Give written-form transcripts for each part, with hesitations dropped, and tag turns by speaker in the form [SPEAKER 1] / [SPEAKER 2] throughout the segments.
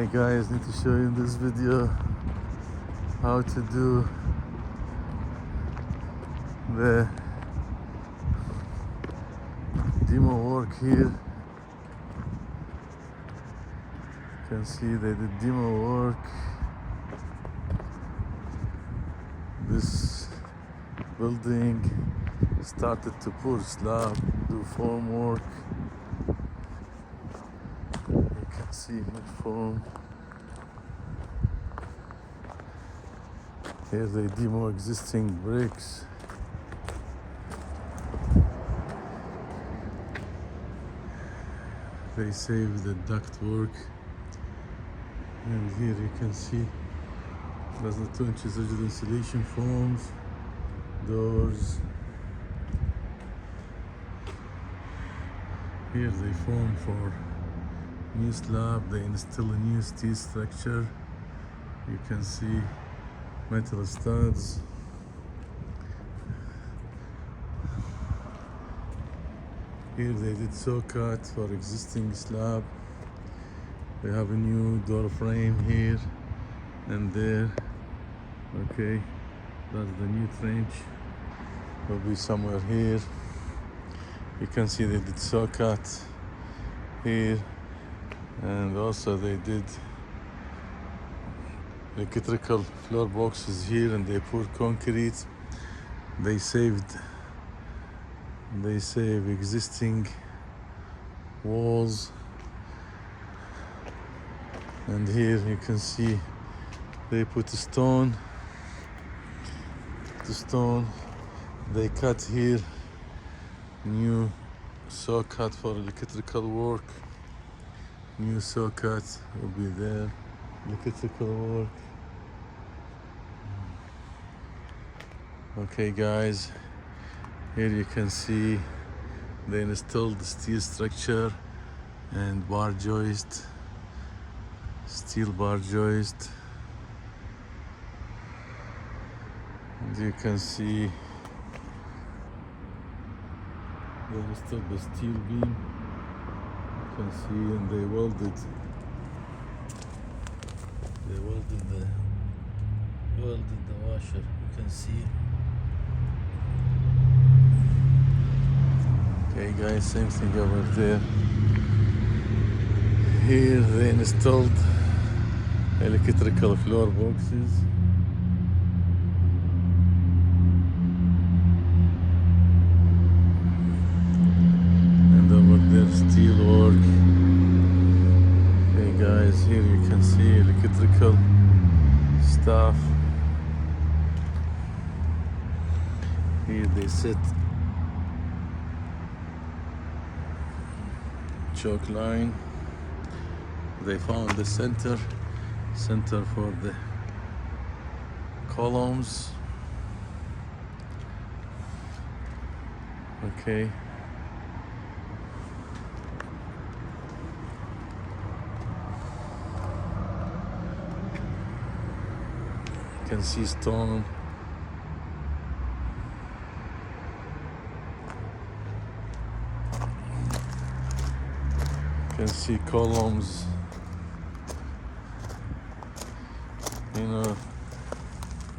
[SPEAKER 1] Hi guys, need to show you in this video how to do the demo work here. You can see they did demo work. This building started to pour slab, do form work. You can see mid form. Here they demo existing bricks. They save the duct work, and here you can see there's the 2 inches rigid insulation foams, doors. Here they form for new slab. They install a new steel structure. You can see metal studs. Here they did saw cut for existing slab. They have a new door frame here and there. Okay, that's the new trench. Will be somewhere here. You can see they did saw cut here, and also they did electrical floor boxes here, and they poured concrete. They save existing walls, and here you can see they put a stone to stone. They cut here new saw cut for electrical work. New saw cut will be there. Electrical work. Okay guys, here you can see they installed the steel structure and bar joist, steel bar joist. And you can see they installed the steel beam. You can see, and they welded the washer. You can see. Okay guys, same thing over there. Here they installed electrical floor boxes. And over there steel work. Okay guys, here you can see electrical stuff. Here they set choke line. They found the center for the columns. Okay. You can see stone. You can see columns. You know,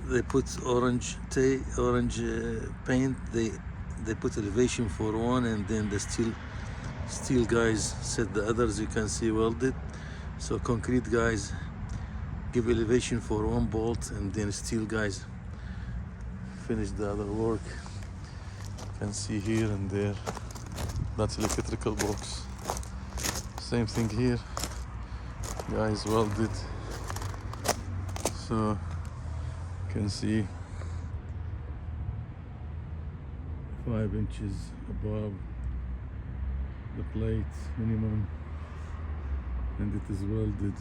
[SPEAKER 1] they put orange paint. They put elevation for one, and then the steel guys set the others. You can see welded. So concrete guys give elevation for one bolt, and then steel guys finish the other work. You can see here and there. That's electrical box. Same thing here. Guys welded. So you can see 5 inches above the plate minimum, and it is welded.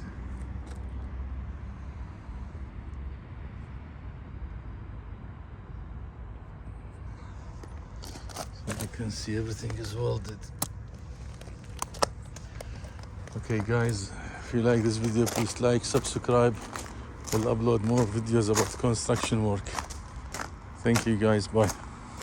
[SPEAKER 1] So you can see everything is welded. Okay guys, if you like this video, please like, subscribe. We'll upload more videos about construction work. Thank you guys, bye.